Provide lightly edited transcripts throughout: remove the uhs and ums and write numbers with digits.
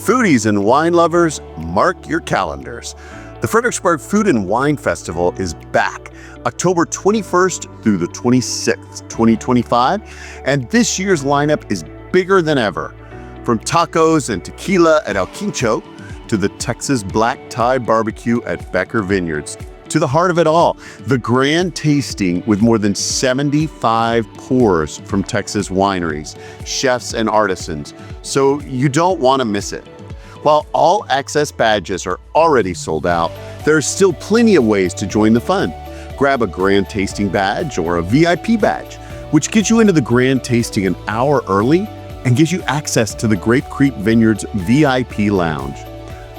Foodies and wine lovers, mark your calendars. The Fredericksburg Food and Wine Festival is back October 21st through the 26th, 2025, and this year's lineup is bigger than ever. From tacos and tequila at El Quincho to the Texas Black Tie Barbecue at Becker Vineyards, to the heart of it all, the grand tasting with more than 75 pours from Texas wineries, chefs, and artisans, so you don't want to miss it. While all access badges are already sold out, there are still plenty of ways to join the fun. Grab a grand tasting badge or a VIP badge, which gets you into the grand tasting an hour early and gives you access to the Grape Creek Vineyards VIP Lounge.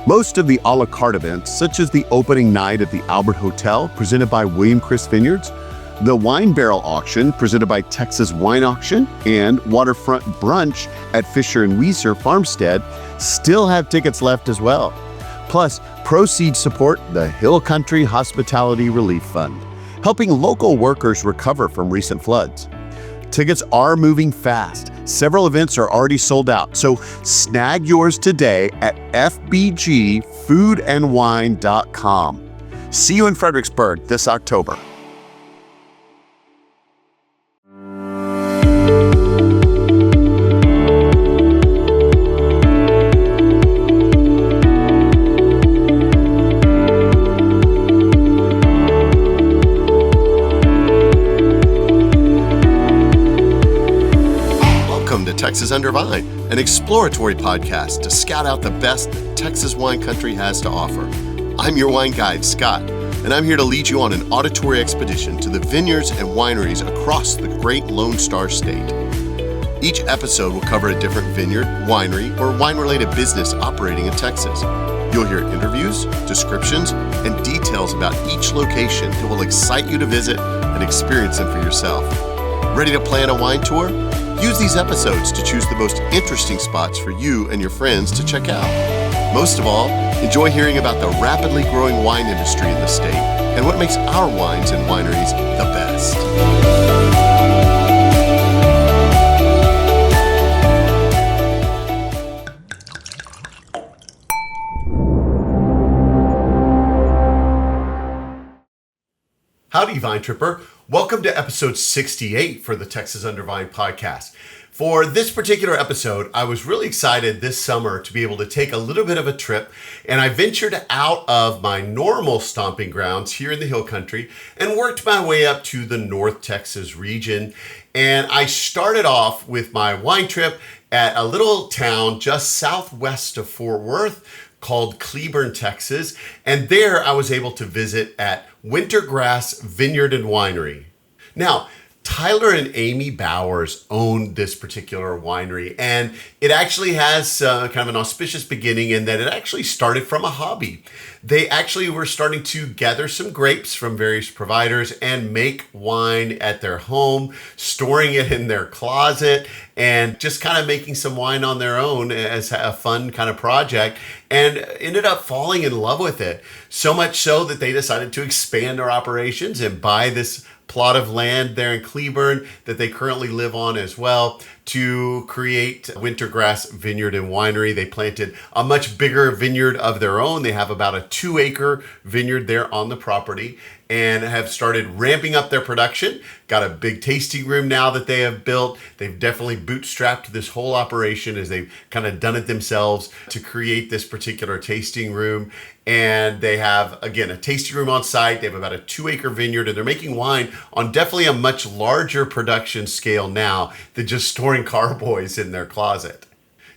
Most of the a la carte events, such as the opening night at the Albert Hotel presented by William Chris Vineyards, the Wine Barrel Auction presented by Texas Wine Auction, and Waterfront Brunch at Fisher & Weiser Farmstead still have tickets left as well. Plus, proceeds support the Hill Country Hospitality Relief Fund, helping local workers recover from recent floods. Tickets are moving fast. Several events are already sold out, so snag yours today at fbgfoodandwine.com. See you in Fredericksburg this October. Texas Under Vine, an exploratory podcast to scout out the best that Texas wine country has to offer. I'm your wine guide, Scott, and I'm here to lead you on an auditory expedition to the vineyards and wineries across the great Lone Star State. Each episode will cover a different vineyard, winery, or wine-related business operating in Texas. You'll hear interviews, descriptions, and details about each location that will excite you to visit and experience them for yourself. Ready to plan a wine tour? Use these episodes to choose the most interesting spots for you and your friends to check out. Most of all, enjoy hearing about the rapidly growing wine industry in the state and what makes our wines and wineries the best. Howdy, Vine Tripper. Welcome to episode 68 for the Texas Under Vine podcast. For this particular episode, I was really excited this summer to be able to take a little bit of a trip, and I ventured out of my normal stomping grounds here in the Hill Country and worked my way up to the North Texas region. And I started off with my wine trip at a little town just southwest of Fort Worth called Cleburne, Texas. And there I was able to visit at Wintergrass Vineyard and Winery. Now, Tyler and Amy Bowers own this particular winery, and it actually has kind of an auspicious beginning in that it actually started from a hobby. They actually were starting to gather some grapes from various providers and make wine at their home, storing it in their closet, and just kind of making some wine on their own as a fun kind of project, and ended up falling in love with it. So much so that they decided to expand their operations and buy this plot of land there in Cleburne that they currently live on as well to create Wintergrass Vineyard and Winery. They planted a much bigger vineyard of their own. They have about a 2-acre vineyard there on the property and have started ramping up their production. Got a big tasting room now that they have built. They've definitely bootstrapped this whole operation as they've kind of done it themselves to create this particular tasting room. And they have, again, a tasting room on site. They have about a 2-acre vineyard, and they're making wine on definitely a much larger production scale now than just storing carboys in their closet.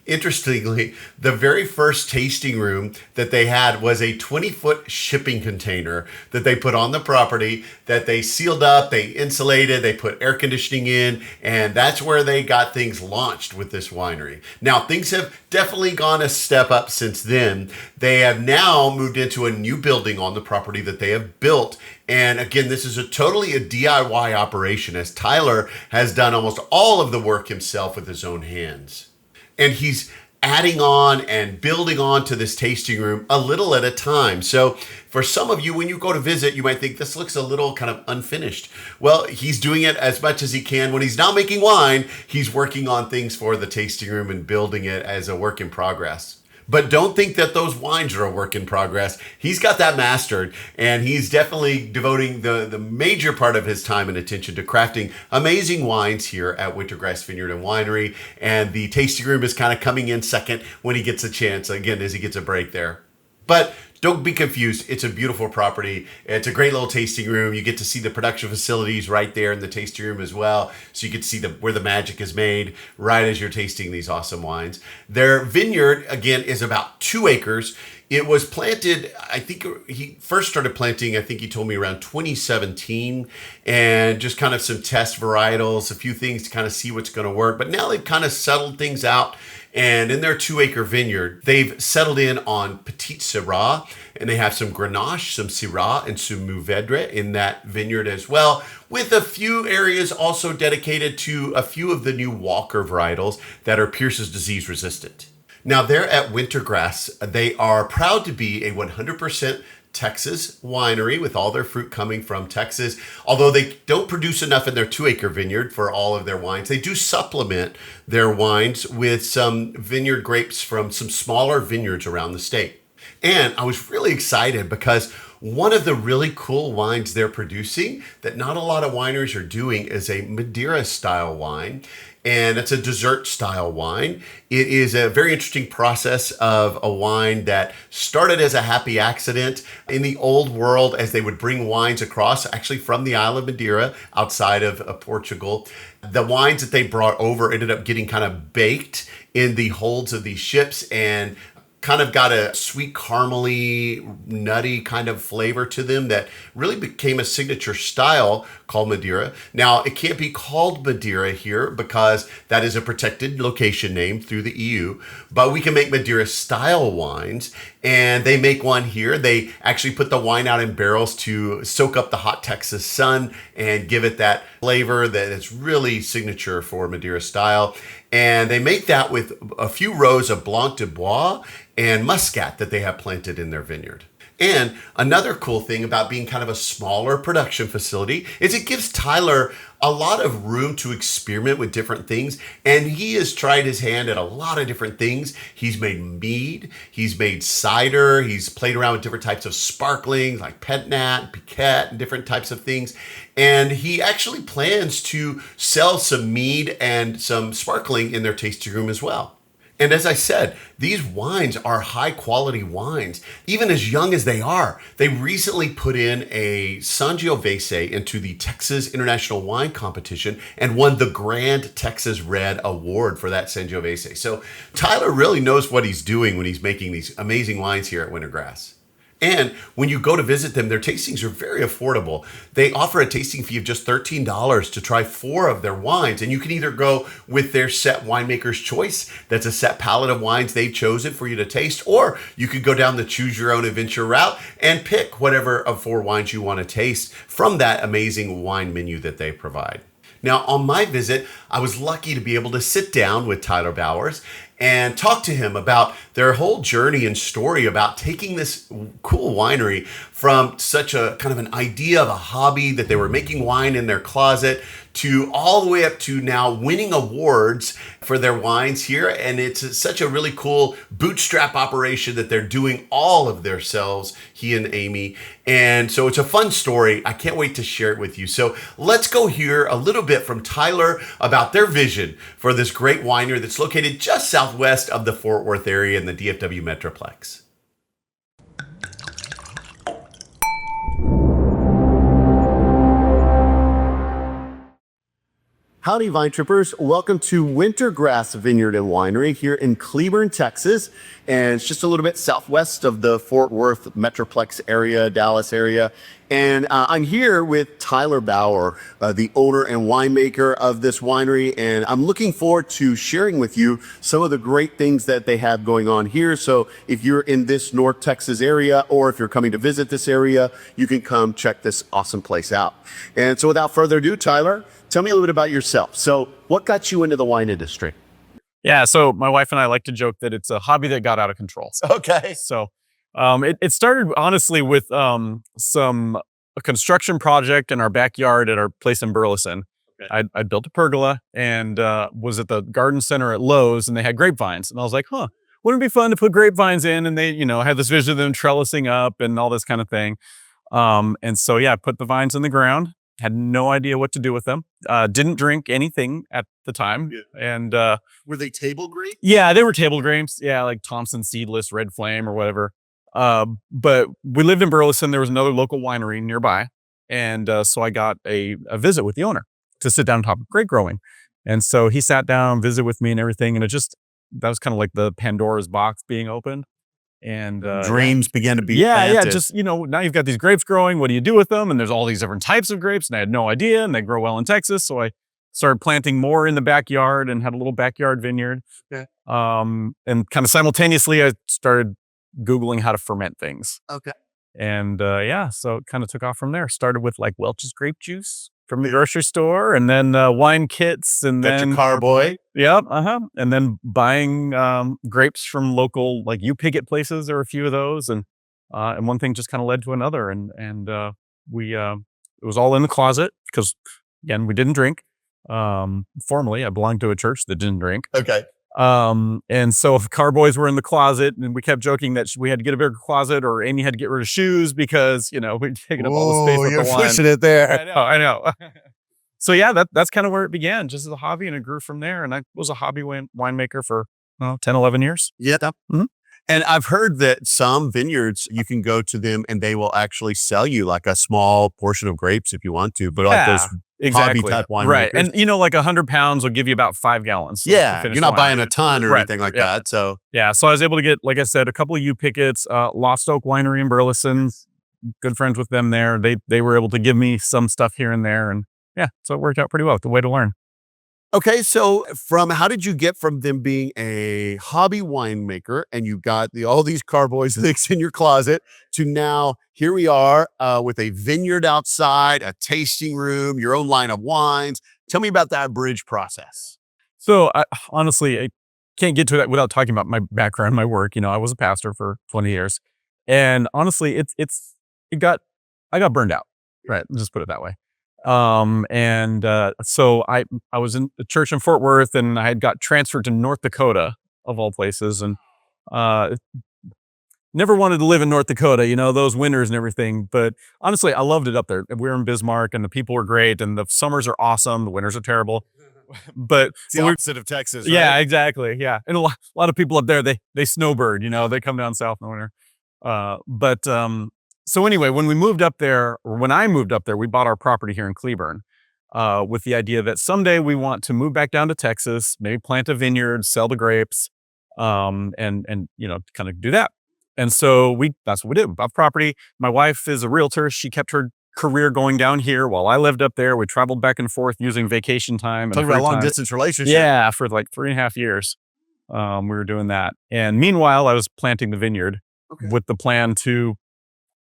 Interestingly, the very first tasting room that they had was a 20-foot shipping container that they put on the property that they sealed up, they insulated, they put air conditioning in, and that's where they got things launched with this winery. Now, things have definitely gone a step up since then. They have now moved into a new building on the property that they have built. And again, this is totally a DIY operation, as Tyler has done almost all of the work himself with his own hands. And he's adding on and building on to this tasting room a little at a time. So for some of you, when you go to visit, you might think this looks a little kind of unfinished. Well, he's doing it as much as he can. When he's not making wine, he's working on things for the tasting room and building it as a work in progress. But don't think that those wines are a work in progress. He's got that mastered, and he's definitely devoting the major part of his time and attention to crafting amazing wines here at Wintergrass Vineyard and Winery. And the tasting room is kind of coming in second when he gets a chance, again, as he gets a break there. But don't be confused. It's a beautiful property. It's a great little tasting room. You get to see the production facilities right there in the tasting room as well. So you get to see where the magic is made right as you're tasting these awesome wines. Their vineyard, again, is about 2 acres. It was planted, I think he first started planting, I think he told me around 2017, and just kind of some test varietals, a few things to kind of see what's going to work. But now they've kind of settled things out. And in their 2-acre vineyard, they've settled in on Petit Syrah, and they have some Grenache, some Syrah, and some Mourvèdre in that vineyard as well, with a few areas also dedicated to a few of the new Walker varietals that are Pierce's disease resistant. Now, they're at Wintergrass. They are proud to be a 100% Texas winery with all their fruit coming from Texas. Although they don't produce enough in their 2-acre vineyard for all of their wines, they do supplement their wines with some vineyard grapes from some smaller vineyards around the state. And I was really excited because one of the really cool wines they're producing that not a lot of wineries are doing is a Madeira-style wine. And it's a dessert style wine. It is a very interesting process of a wine that started as a happy accident in the old world as they would bring wines across, actually from the Isle of Madeira outside of Portugal. The wines that they brought over ended up getting kind of baked in the holds of these ships and kind of got a sweet caramely, nutty kind of flavor to them that really became a signature style called Madeira. Now, it can't be called Madeira here because that is a protected location name through the EU, but we can make Madeira style wines, and they make one here. They actually put the wine out in barrels to soak up the hot Texas sun and give it that flavor that is really signature for Madeira style. And they make that with a few rows of Blanc de Bois and Muscat that they have planted in their vineyard. And another cool thing about being kind of a smaller production facility is it gives Tyler a lot of room to experiment with different things. And he has tried his hand at a lot of different things. He's made mead, he's made cider, he's played around with different types of sparklings like Pet Nat, Piquette, and different types of things. And he actually plans to sell some mead and some sparkling in their tasting room as well. And as I said, these wines are high quality wines, even as young as they are. They recently put in a Sangiovese into the Texas International Wine Competition and won the Grand Texas Red Award for that Sangiovese. So Tyler really knows what he's doing when he's making these amazing wines here at Wintergrass. And when you go to visit them, their tastings are very affordable. They offer a tasting fee of just $13 to try 4 of their wines. And you can either go with their set winemaker's choice. That's a set palette of wines they've chosen for you to taste. Or you could go down the choose your own adventure route and pick whatever of 4 wines you want to taste from that amazing wine menu that they provide. Now, on my visit, I was lucky to be able to sit down with Tyler Bowers and talk to him about their whole journey and story about taking this cool winery from such a kind of an idea of a hobby that they were making wine in their closet to all the way up to now winning awards for their wines here. And it's such a really cool bootstrap operation that they're doing all of themselves, he and Amy. And so it's a fun story. I can't wait to share it with you. So let's go hear a little bit from Tyler about their vision for this great winery that's located just southwest of the Fort Worth area in the DFW Metroplex. Howdy, Vine Trippers. Welcome to Wintergrass Vineyard and Winery here in Cleburne, Texas. And it's just a little bit southwest of the Fort Worth Metroplex area, Dallas area. And I'm here with Tyler Bauer, the owner and winemaker of this winery. And I'm looking forward to sharing with you some of the great things that they have going on here. So if you're in this North Texas area, or if you're coming to visit this area, you can come check this awesome place out. And so without further ado, Tyler, tell me a little bit about yourself. So what got you into the wine industry? Yeah, so my wife and I like to joke that it's a hobby that got out of control. Okay. So it started honestly with a construction project in our backyard at our place in Burleson. Okay. I built a pergola and was at the garden center at Lowe's, and they had grapevines. And I was like, wouldn't it be fun to put grapevines in? And they, had this vision of them trellising up and all this kind of thing. And so, I put the vines in the ground, had no idea what to do with them. Didn't drink anything at the time. Yeah. And were they table grapes? Yeah, they were table grapes. Yeah, like Thompson Seedless, Red Flame or whatever. But we lived in Burleson. There was another local winery nearby. And so I got a visit with the owner to sit down and talk grape growing. And so he sat down, visit with me and everything. And that was kind of like the Pandora's box being opened. And dreams began to be planted. Yeah, just, now you've got these grapes growing. What do you do with them? And there's all these different types of grapes. And I had no idea. And they grow well in Texas. So I started planting more in the backyard and had a little backyard vineyard. Okay. And kind of simultaneously, I started Googling how to ferment things. Okay. And so it kind of took off from there. Started with like Welch's grape juice from the grocery store, and then wine kits, and Got then your carboy. Yep, and then buying grapes from local like picket places. There were a few of those, and one thing just kind of led to another, and we it was all in the closet because again we didn't drink. Formerly, I belonged to a church that didn't drink. Okay. And so if carboys were in the closet, and we kept joking that we had to get a bigger closet, or Amy had to get rid of shoes because, we'd taken up all the space with you're the wine. pushing it there. I know. So that's kind of where it began, just as a hobby, and it grew from there. And I was a hobby winemaker for 10, 11 years. Yeah. Mm-hmm. And I've heard that some vineyards, you can go to them and they will actually sell you like a small portion of grapes if you want to, but like those hobby type winemakers. Right. And like 100 pounds will give you about 5 gallons. Yeah. You're not buying a ton or anything like that. So so I was able to get, like I said, a couple of pickets, Lost Oak Winery in Burleson, good friends with them there. They were able to give me some stuff here and there. And so it worked out pretty well. The way to learn. Okay, so how did you get from them being a hobby winemaker and you got all these carboys things in your closet to now here we are with a vineyard outside, a tasting room, your own line of wines. Tell me about that bridge process. So honestly, I can't get to that without talking about my background, my work. I was a pastor for 20 years, and honestly, I got burned out. Right, let's just put it that way. So I was in the church in Fort Worth, and I had got transferred to North Dakota of all places, and never wanted to live in North Dakota, those winters and everything. But honestly, I loved it up there. We were in Bismarck, and the people were great, and the summers are awesome. The winters are terrible. But it's the opposite of Texas, right? Yeah, exactly. Yeah. And a lot of people up there, they snowbird, they come down south in the winter. So anyway, when I moved up there, we bought our property here in Cleburne, with the idea that someday we want to move back down to Texas, maybe plant a vineyard, sell the grapes, and kind of do that. And so that's what we did. We bought property. My wife is a realtor. She kept her career going down here while I lived up there. We traveled back and forth using vacation time. Talking about a long distance relationship. Yeah, for like 3.5 years. We were doing that. And meanwhile, I was planting the vineyard with the plan to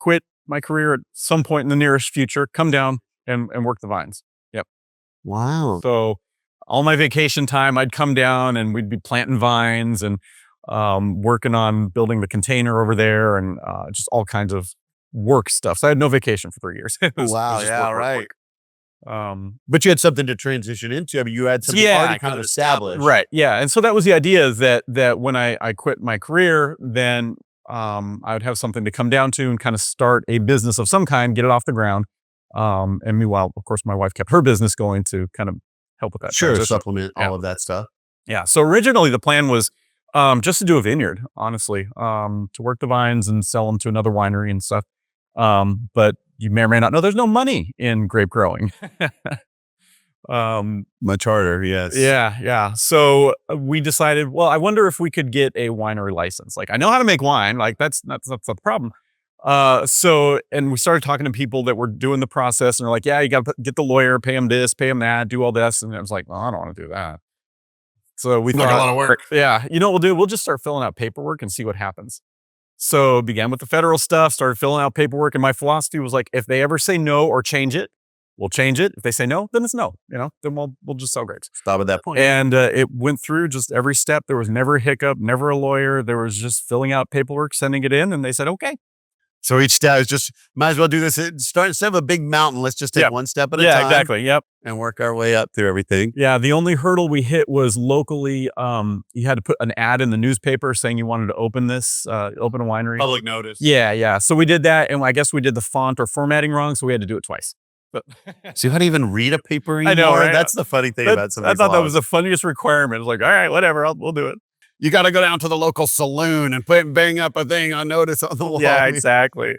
quit my career at some point in the nearest future, come down and work the vines. Yep. Wow. So all my vacation time, I'd come down and we'd be planting vines and working on building the container over there and just all kinds of work stuff. So I had no vacation for 3 years. Wow. Yeah. Right. But you had something to transition into. I mean, you had something already kind of established. Right. Yeah. And so that was the idea, is that when I quit my career, then I would have something to come down to and kind of start a business of some kind, get it off the ground. And meanwhile, of course, my wife kept her business going to kind of help with that. Sure. Supplement all of that stuff. Yeah. So originally the plan was just to do a vineyard, honestly, to work the vines and sell them to another winery and stuff. But you may or may not know there's no money in grape growing. Much harder. Yes. Yeah. So we decided, well, I wonder if we could get a winery license. Like, I know how to make wine. Like that's not the problem. And we started talking to people that were doing the process, and they're like, yeah, you got to get the lawyer, pay him this, pay him that, do all this. And I was like, well, I don't want to do that. So we thought, like a lot of work. Yeah. You know what we'll do? We'll just start filling out paperwork and see what happens. So began with the federal stuff, started filling out paperwork. And my philosophy was like, if they ever say no or change it, we'll change it. If they say no, then it's no, then we'll just sell grapes. Stop at that point. And it went through just every step. There was never a hiccup, never a lawyer. There was just filling out paperwork, sending it in. And they said, okay. So each step is just, might as well do this. Start instead of a big mountain, let's just take one step at a time. Yeah, exactly. Yep. And work our way up through everything. Yeah. The only hurdle we hit was locally. You had to put an ad in the newspaper saying you wanted to open a winery. Public notice. Yeah. So we did that. And I guess we did the font or formatting wrong. So we had to do it twice. But so you how to even read a paper anymore? I know, right? That's the funny thing about some of these I thought that laws. was the funniest requirement. It's like, all right, whatever, we'll do it. You got to go down to the local saloon and bang up a thing on notice on the wall. Yeah, exactly.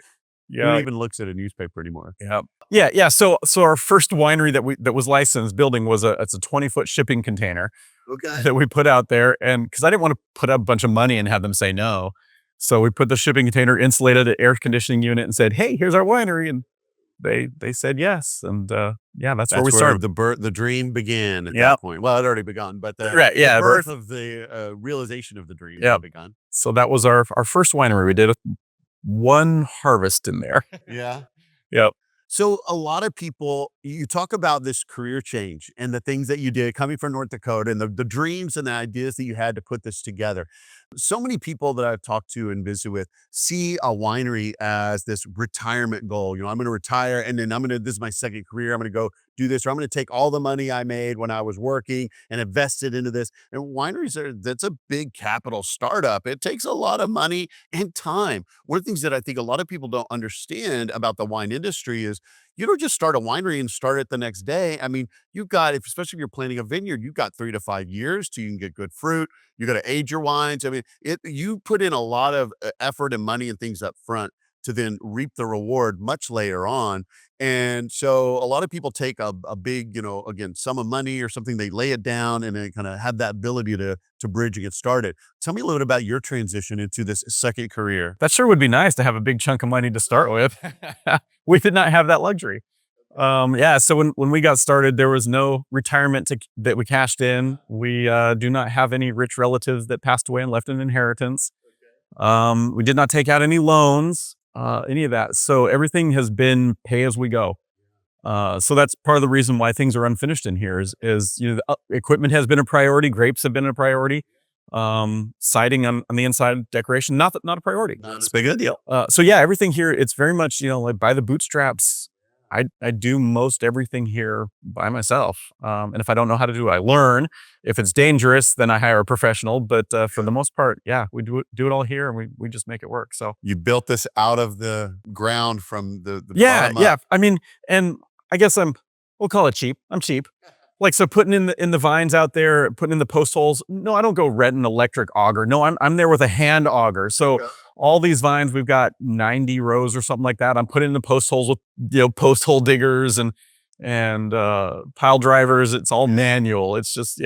Yeah. Who even looks at a newspaper anymore? Yeah. So our first winery that was licensed building it's a 20-foot shipping container that we put out there, and because I didn't want to put up a bunch of money and have them say no, so we put the shipping container, insulated an air conditioning unit, and said, "Hey, here's our winery," and they said yes, and that's where we started. The dream began at that point. Well, it had already begun, but the birth of the realization of the dream had begun. So that was our first winery. We did one harvest in there. Yeah. Yep. So a lot of people, you talk about this career change and the things that you did coming from North Dakota and the dreams and the ideas that you had to put this together. So many people that I've talked to and visited with see a winery as this retirement goal. I'm going to retire and then this is my second career. I'm going to go do this, or I'm going to take all the money I made when I was working and invest it into this. And wineries that's a big capital startup. It takes a lot of money and time. One of the things that I think a lot of people don't understand about the wine industry is you don't just start a winery and start it the next day. I mean, you've got, especially if you're planting a vineyard, you've got 3 to 5 years till you can get good fruit. You got to age your wines. I mean, you put in a lot of effort and money and things up front to then reap the reward much later on. And so a lot of people take a big, again, sum of money or something, they lay it down and then kind of have that ability to bridge and get started. Tell me a little bit about your transition into this second career. That sure would be nice to have a big chunk of money to start with. We did not have that luxury. So when we got started, there was no retirement that we cashed in. We do not have any rich relatives that passed away and left an inheritance. We did not take out any loans, any of that. So everything has been pay as we go. So that's part of the reason why things are unfinished in here is the equipment has been a priority. Grapes have been a priority. Siding on the inside, decoration, not a priority. It's a big deal. So yeah, everything here, it's very much, like by the bootstraps. I do most everything here by myself. And if I don't know how to do it, I learn. If it's dangerous, then I hire a professional. But for the most part, we do it all here, and we just make it work. So you built this out of the ground from the bottom up. Yeah. I mean, and I guess we'll call it cheap. I'm cheap. Like, so putting in the vines out there, putting in the post holes. No, I don't go rent an electric auger. No, I'm there with a hand auger. So all these vines, we've got 90 rows or something like that. I'm putting in the post holes with, post hole diggers and pile drivers. It's all manual. It's just,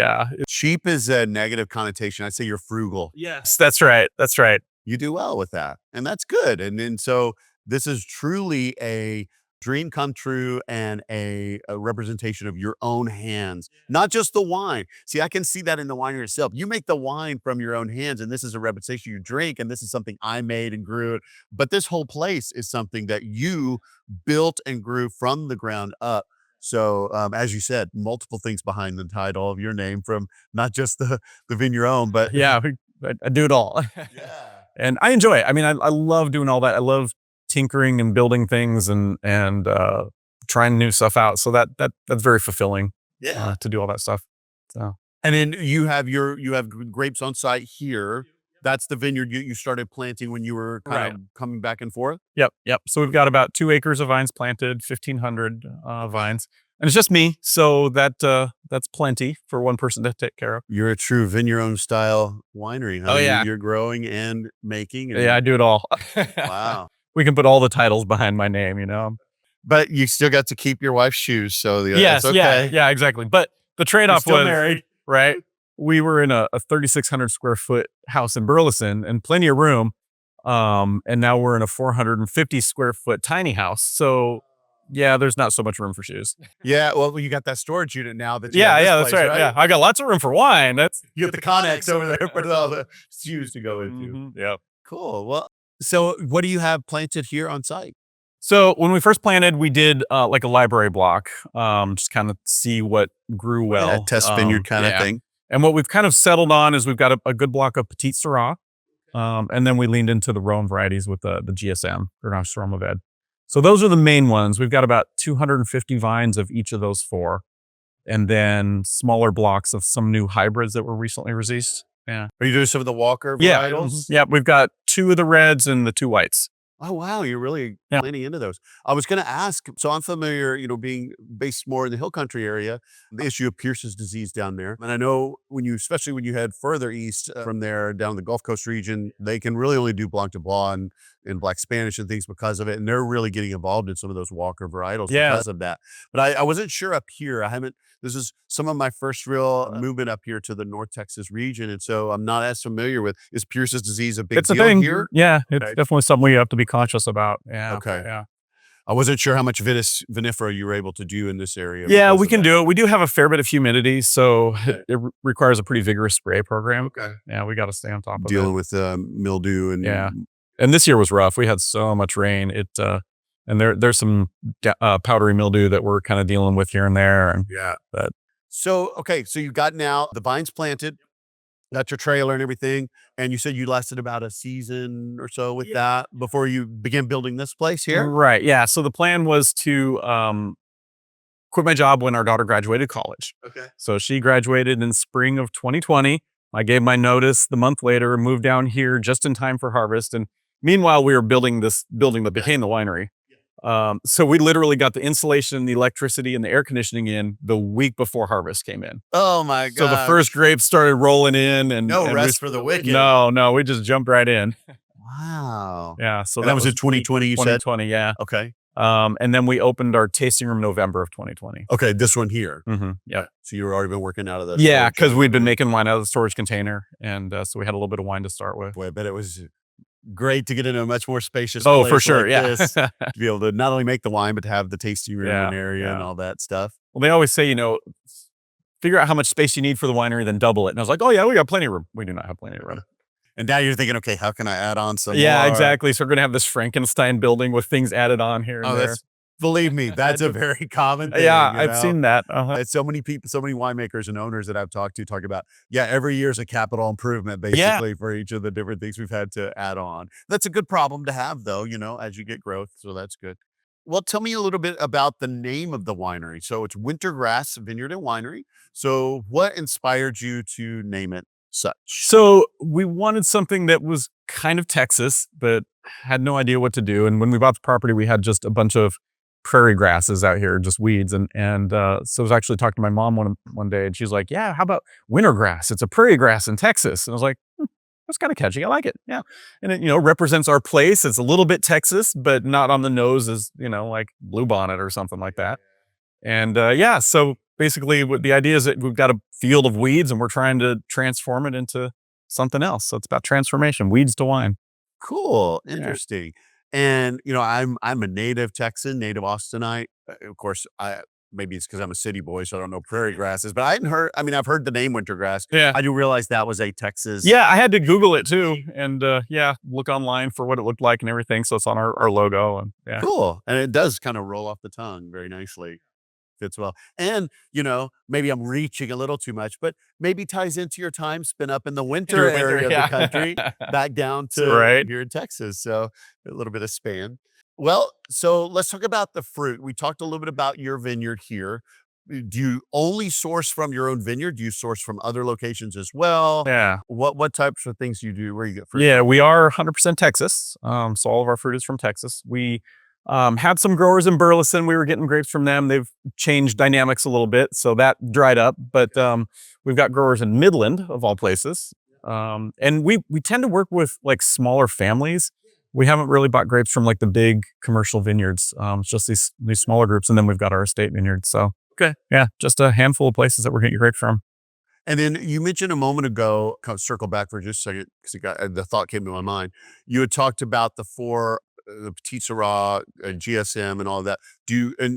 Cheap is a negative connotation. I'd say you're frugal. Yes, that's right. That's right. You do well with that. And that's good. And so this is truly a dream come true and a representation of your own hands, not just the wine. See, I can see that in the winery itself. You make the wine from your own hands, and this is a representation you drink, and this is something I made and grew it. But this whole place is something that you built and grew from the ground up. So as you said, multiple things behind the title of your name, from not just the vineyard own, but I do it all. And I enjoy it. I mean, I love doing all that. I love tinkering and building things and trying new stuff out. So that's very fulfilling. To do all that stuff. So, and then you have grapes on site here. That's the vineyard you started planting when you were kind of coming back and forth. Yep. So we've got about 2 acres of vines planted, 1,500 vines, and it's just me. So that's plenty for one person to take care of. You're a true vineyard style winery. Huh? Oh yeah, you're growing and making. Yeah, I do it all. Wow. We can put all the titles behind my name, But you still got to keep your wife's shoes, so yes, it's okay. Yeah, exactly. But the trade-off was married, right? We were in a 3,600 square foot house in Burleson and plenty of room, and now we're in a 450 square foot tiny house. So yeah, there's not so much room for shoes. Yeah, well, you got that storage unit now. That's right. Yeah, I got lots of room for wine. You got the Connex over there for all the shoes to go into. Mm-hmm. Yeah, cool. Well. So what do you have planted here on site? So when we first planted, we did like a library block, just kind of see what grew well. Yeah, test vineyard kind of thing. And what we've kind of settled on is we've got a good block of Petite Syrah. And then we leaned into the Rhone varieties with the GSM, Grenache Sous Rhum Mourvedre. So those are the main ones. We've got about 250 vines of each of those four, and then smaller blocks of some new hybrids that were recently released. Yeah. Are you doing some of the Walker Yeah. varietals? Yeah. We've got 2 of the reds and the 2 whites. Oh, wow. You're really Yeah. planning into those. I was going to ask, so I'm familiar, being based more in the hill country area, the issue of Pierce's disease down there. And I know especially when you head further east from there down the Gulf Coast region, they can really only do Blanc de Bois and Black Spanish and things because of it. And they're really getting involved in some of those Walker varietals because of that. But I wasn't sure up here. This is some of my first real movement up here to the North Texas region. And so I'm not as familiar with, is Pierce's disease a big deal here? Yeah, it's definitely something we have to be conscious about. Yeah. Okay. Yeah. I wasn't sure how much vinifera you were able to do in this area. Yeah, we can do it. We do have a fair bit of humidity, so it requires a pretty vigorous spray program. Okay. Yeah, we got to stay on top of it. Dealing with mildew and and this year was rough. We had so much rain. And there's some powdery mildew that we're kind of dealing with here and there. And so you got now the vines planted, got your trailer and everything, and you said you lasted about a season or so with that before you began building this place here. Right. Yeah. So the plan was to quit my job when our daughter graduated college. Okay. So she graduated in spring of 2020. I gave my notice the month later, moved down here just in time for harvest. And meanwhile, we were building this building that became the winery. So we literally got the insulation, the electricity, and the air conditioning in the week before harvest came in. Oh my God. So the first grapes started rolling in and no rest for the wicked. No, we just jumped right in. Wow. Yeah. So that was in 2020, you said? 2020, yeah. Okay. And then we opened our tasting room November of 2020. Okay, this one here. Mm-hmm. Yeah. So you've already been working out of the Yeah, because we'd been making wine out of the storage container. And so we had a little bit of wine to start with. Boy, I bet it was great to get into a much more spacious place. Oh, for sure. Like yeah. this, to be able to not only make the wine, but to have the tasting room and area and all that stuff. Well, they always say, figure out how much space you need for the winery, then double it. And I was like, oh yeah, we got plenty of room. We do not have plenty of room. And now you're thinking, okay, how can I add on some more? Exactly. So we're going to have this Frankenstein building with things added on here and there. Believe me, that's a very common thing. Yeah, I've seen that. So many people, so many winemakers and owners that I've talked to talk about, every year's a capital improvement basically for each of the different things we've had to add on. That's a good problem to have though, as you get growth. So that's good. Well, tell me a little bit about the name of the winery. So it's Wintergrass Vineyard and Winery. So what inspired you to name it such? So we wanted something that was kind of Texas, but had no idea what to do. And when we bought the property, we had just a bunch of prairie grasses out here, just weeds. So I was actually talking to my mom one day and she's like, yeah, how about wintergrass? It's a prairie grass in Texas. And I was like, that's kind of catchy. I like it. Yeah. And it, represents our place. It's a little bit Texas, but not on the nose as, like bluebonnet or something like that. And so basically what the idea is that we've got a field of weeds and we're trying to transform it into something else. So it's about transformation, weeds to wine. Cool. Interesting. And, I'm a native Texan, native Austinite. Of course, maybe it's because I'm a city boy, so I don't know prairie grasses, but I've heard the name wintergrass. Yeah. I do realize that was a Texas. Yeah. I had to Google it too. And look online for what it looked like and everything. So it's on our logo. And Cool. And it does kind of roll off the tongue very nicely. Fits well. And, maybe I'm reaching a little too much, but maybe ties into your time spent up in the winter area of the country, back down to here in Texas. So a little bit of span. Well, so let's talk about the fruit. We talked a little bit about your vineyard here. Do you only source from your own vineyard? Do you source from other locations as well? Yeah. What types of things do you do? Where you get fruit? Yeah, we are 100% Texas. So all of our fruit is from Texas. We had some growers in Burleson. We were getting grapes from them. They've changed dynamics a little bit, so that dried up. But we've got growers in Midland, of all places. And we tend to work with like smaller families. We haven't really bought grapes from like the big commercial vineyards. It's just these smaller groups, and then we've got our estate vineyards. So just a handful of places that we're getting grapes from. And then you mentioned a moment ago, kind of circle back for just a second, because the thought came to my mind. You had talked about the 4. The Petit Syrah and GSM and all of that.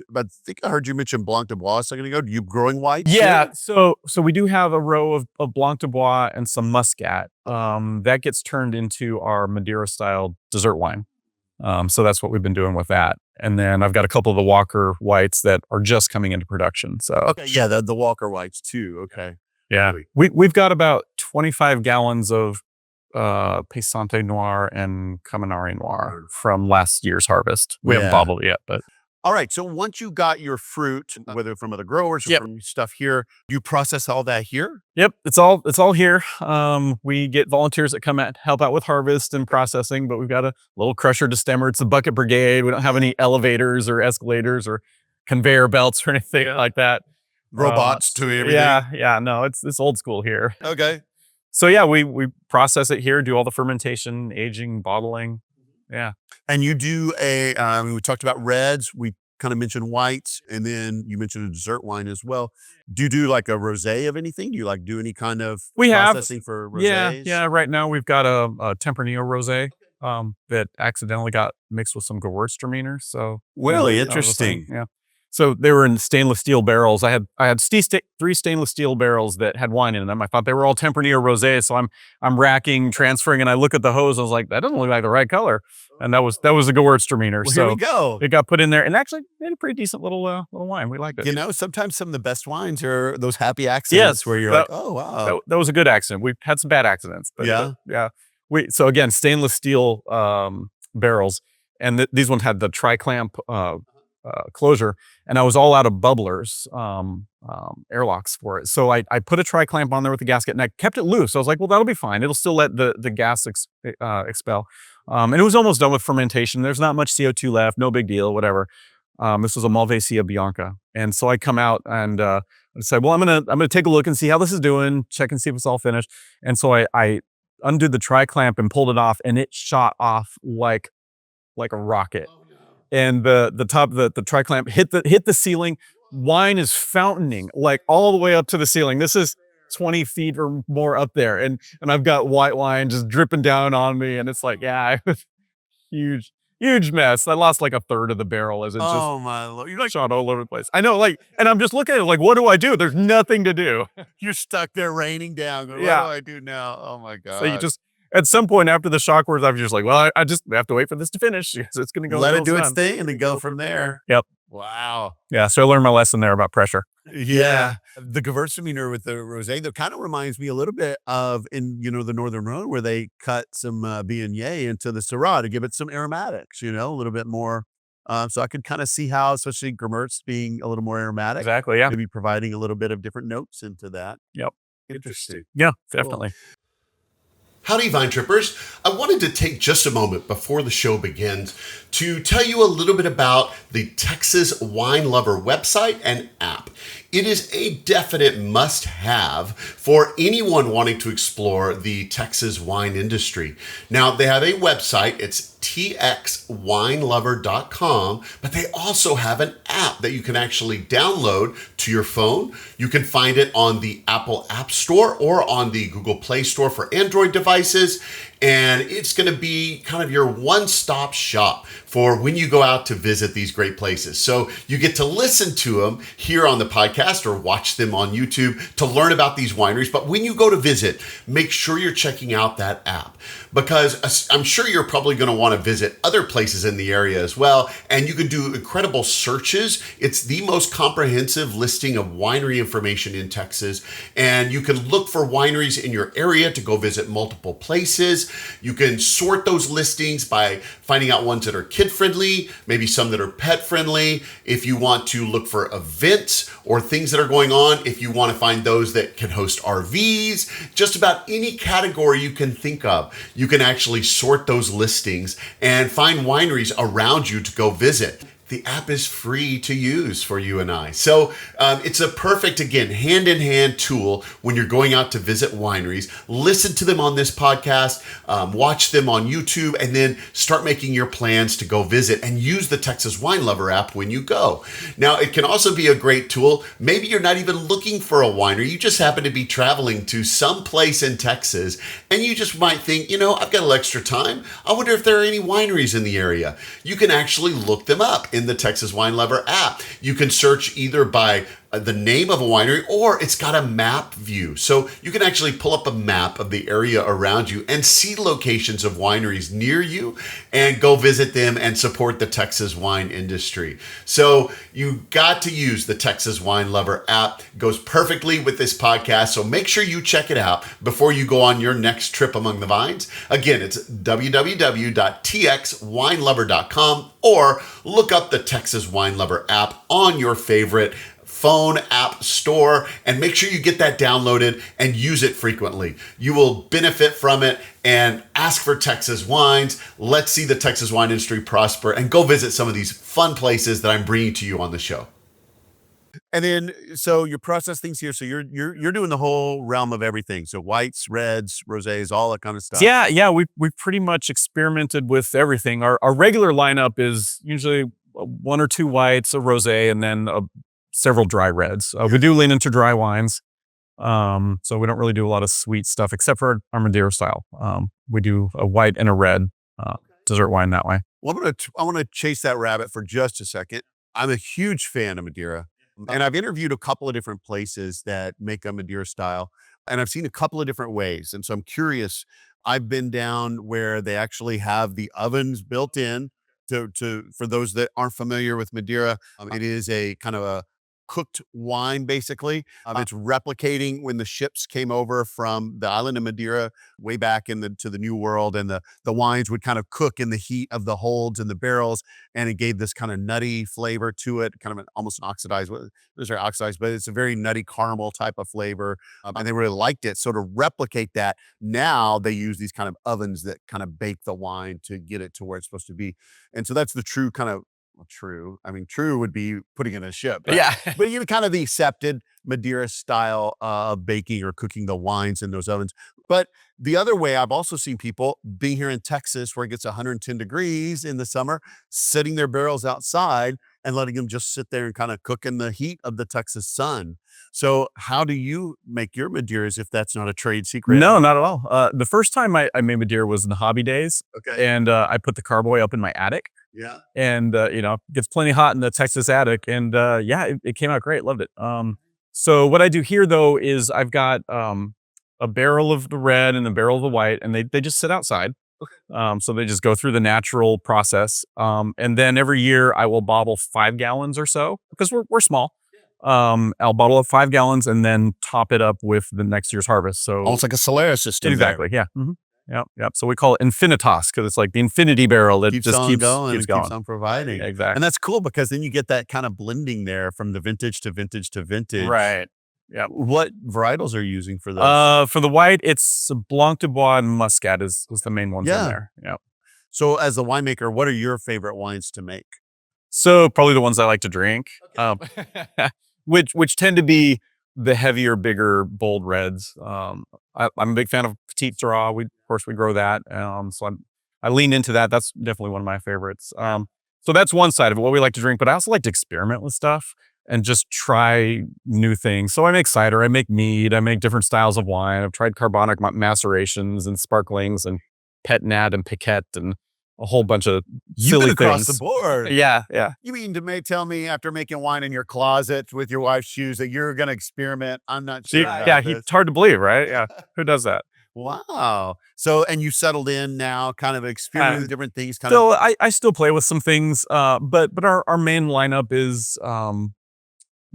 But I think I heard you mention Blanc de Bois a second ago. Do you growing white? Yeah. So we do have a row of Blanc de Bois and some Muscat. That gets turned into our Madeira-style dessert wine. So that's what we've been doing with that. And then I've got a couple of the Walker whites that are just coming into production. So okay, yeah, the Walker whites too. Okay. Yeah. We've got about 25 gallons of Pesante Noir and Caminari Noir from last year's harvest. We haven't Yeah. bottled it yet, but All right. So once you got your fruit, whether from other growers or Yep. from stuff here, you process all that here? yep, it's all here. We get volunteers that come out help out with harvest and processing, but we've got a little crusher to stemmer. It's the bucket brigade. We don't have any elevators or escalators or conveyor belts or anything like that. Robots to everything? Yeah, no, it's old school here. Okay. So yeah, we process it here, do all the fermentation, aging, bottling. Yeah. And you do we talked about reds. We kind of mentioned whites, and then you mentioned a dessert wine as well. Do you do like a rosé of anything? Do you like do any kind of We have. processing for rosés? Yeah. Right now we've got a Tempranillo rosé that accidentally got mixed with some Gewürztraminer. So Really that was a interesting. thing, yeah. So they were in stainless steel barrels. I had 3 stainless steel barrels that had wine in them. I thought they were all Tempranillo rosé. So I'm racking, transferring, and I look at the hose. I was like, that doesn't look like the right color. And that was a Gewürztraminer. Well, So here we go. it got put in there, and actually made a pretty decent little wine. We liked it. You know, sometimes some of the best wines are those happy accidents Yes, where you're like, oh wow. That was a good accident. We've had some bad accidents, but Yeah? yeah. So again, stainless steel barrels, and these ones had the tri-clamp closure, and I was all out of bubblers, airlocks for it. So I put a tri-clamp on there with the gasket, and I kept it loose. I was like, well, that'll be fine. It'll still let the gas expel. And it was almost done with fermentation. There's not much CO2 left. No big deal, whatever. This was a Malvasia Bianca. And so I come out and I said, well, I'm gonna take a look and see how this is doing, check and see if it's all finished. And so I undid the tri-clamp and pulled it off, and it shot off like a rocket. And the top of the tri-clamp hit the ceiling. Wine is fountaining like all the way up to the ceiling. This is 20 feet or more up there. And I've got white wine just dripping down on me. And it's like, yeah, it was huge mess. I lost like a third of the barrel as it just my Lord. You're like, shot all over the place. I know, and I'm just looking at it like, what do I do? There's nothing to do. you're stuck there raining down. Going, Yeah. What do I do now? Oh my God. So you just, at some point after the shock words, I'm just like, well, I just have to wait for this to finish. So it's going to go. let it until do it's its done. thing and then go from there. Yep. Wow. Yeah. So I learned my lesson there about pressure. Yeah. The Gewürztraminer with the rosé, that kind of reminds me a little bit of in, the Northern Rhone where they cut some Viognier into the Syrah to give it some aromatics, a little bit more. So I could kind of see how, especially Gewürz being a little more aromatic, Exactly. Yeah. maybe providing a little bit of different notes into that. Yep. Interesting. Yeah, definitely. Howdy, Vine Trippers. I wanted to take just a moment before the show begins to tell you a little bit about the Texas Wine Lover website and app. It is a definite must-have for anyone wanting to explore the Texas wine industry. Now, they have a website. It's txwinelover.com, but they also have an app that you can actually download to your phone. You can find it on the Apple App Store or on the Google Play Store for Android devices. And it's going to be kind of your one-stop shop for when you go out to visit these great places. So you get to listen to them here on the podcast or watch them on YouTube to learn about these wineries. But when you go to visit, make sure you're checking out that app, because I'm sure you're probably going to want to visit other places in the area as well. And you can do incredible searches. It's the most comprehensive listing of winery information in Texas. And you can look for wineries in your area to go visit multiple places. You can sort those listings by finding out ones that are kid-friendly, maybe some that are pet-friendly. If you want to look for events or things that are going on, if you want to find those that can host RVs, just about any category you can think of, you can actually sort those listings and find wineries around you to go visit. The app is free to use for you and I. So it's a perfect, again, hand-in-hand tool when you're going out to visit wineries. Listen to them on this podcast, watch them on YouTube, and then start making your plans to go visit and use the Texas Wine Lover app when you go. Now, it can also be a great tool. Maybe you're not even looking for a winery. You just happen to be traveling to some place in Texas, and you just might think, I've got a little extra time. I wonder if there are any wineries in the area. You can actually look them up in the Texas Wine Lover app. You can search either by the name of a winery, or it's got a map view. So you can actually pull up a map of the area around you and see locations of wineries near you and go visit them and support the Texas wine industry. So you got to use the Texas Wine Lover app. It goes perfectly with this podcast. So make sure you check it out before you go on your next trip among the vines. Again, it's www.txwinelover.com, or look up the Texas Wine Lover app on your favorite phone app store and make sure you get that downloaded and use it frequently. You will benefit from it, and ask for Texas wines. Let's see the Texas wine industry prosper, and go visit some of these fun places that I'm bringing to you on the show. And then, so you process things here. So you're doing the whole realm of everything. So whites, reds, rosés, all that kind of stuff. Yeah. We've pretty much experimented with everything. Our regular lineup is usually 1 or 2 whites, a rosé, and then several dry reds. We do lean into dry wines. So we don't really do a lot of sweet stuff except for our Madeira-style. We do a white and a red dessert wine that way. Well, I want to chase that rabbit for just a second. I'm a huge fan of Madeira. And I've interviewed a couple of different places that make a Madeira style, and I've seen a couple of different ways. And so I'm curious. I've been down where they actually have the ovens built in for those that aren't familiar with Madeira. It is a kind of a cooked wine, basically. It's replicating when the ships came over from the island of Madeira way back to the New World, and the wines would kind of cook in the heat of the holds and the barrels, and it gave this kind of nutty flavor to it, kind of almost an oxidized, those are oxidized, but it's a very nutty caramel type of flavor, and they really liked it. So to replicate that, now they use these kind of ovens that kind of bake the wine to get it to where it's supposed to be. And so that's the true kind of, true. I mean, true would be putting it in a ship. Right? Yeah. But even kind of the accepted Madeira style of baking or cooking the wines in those ovens. But the other way, I've also seen people being here in Texas where it gets 110 degrees in the summer, setting their barrels outside and letting them just sit there and kind of cook in the heat of the Texas sun. So how do you make your Madeiras if that's not a trade secret? No, not at all. The first time I made Madeira was in the hobby days. Okay. And I put the carboy up in my attic. Yeah. And, it gets plenty hot in the Texas attic. And it came out great. Loved it. So what I do here, though, is I've got a barrel of the red and a barrel of the white, and they just sit outside. So they just go through the natural process. And then every year I will bottle 5 gallons or so, because we're small. I'll bottle up 5 gallons and then top it up with the next year's harvest. So almost like a Solera system. Exactly. Yeah. Mm-hmm. Yep. So we call it Infinitas because it's like the infinity barrel. It keeps just on keeps going. keeps going. Keeps on providing. Exactly. And that's cool because then you get that kind of blending there from the vintage to vintage to vintage. Right. Yeah. What varietals are you using for those? For the white, it's Blanc de Bois and Muscat is the main ones in there. Yeah. So as a winemaker, what are your favorite wines to make? So probably the ones I like to drink, which tend to be the heavier, bigger, bold reds. I'm a big fan of Petite Syrah. Of course we grow that. So I lean into that. That's definitely one of my favorites. So that's one side of it, what we like to drink, but I also like to experiment with stuff and just try new things. So I make cider, I make mead, I make different styles of wine. I've tried carbonic macerations and sparklings and pet nat and piquette and a whole bunch of silly You've been across things. the board. Yeah. You mean to tell me after making wine in your closet with your wife's shoes that you're going to experiment? I'm not sure. It's hard to believe, right? Yeah. Who does that? Wow. So, and you settled in now, kind of experimenting with different things. I still play with some things, but our main lineup is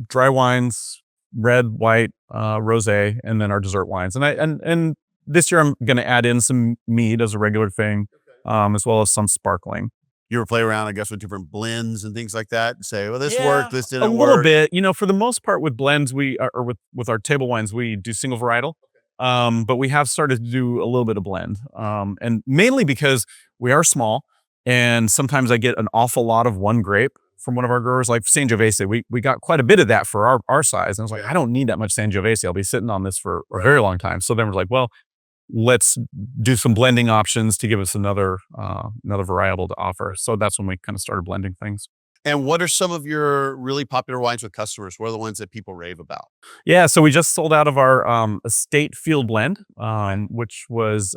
dry wines, red, white, rosé, and then our dessert wines. And this year I'm going to add in some mead as a regular thing, as well as some sparkling. You ever play around, I guess, with different blends and things like that and say, well, this worked, this didn't work? A little bit. For the most part with blends, or with our table wines, we do single varietal. But we have started to do a little bit of blend. And mainly because we are small and sometimes I get an awful lot of one grape from one of our growers, like Sangiovese. We got quite a bit of that for our size. And I was like, I don't need that much Sangiovese. I'll be sitting on this for a very long time. So then we're like, well, let's do some blending options to give us another varietal to offer. So that's when we kind of started blending things. And what are some of your really popular wines with customers? What are the ones that people rave about? Yeah, so we just sold out of our estate field blend, which was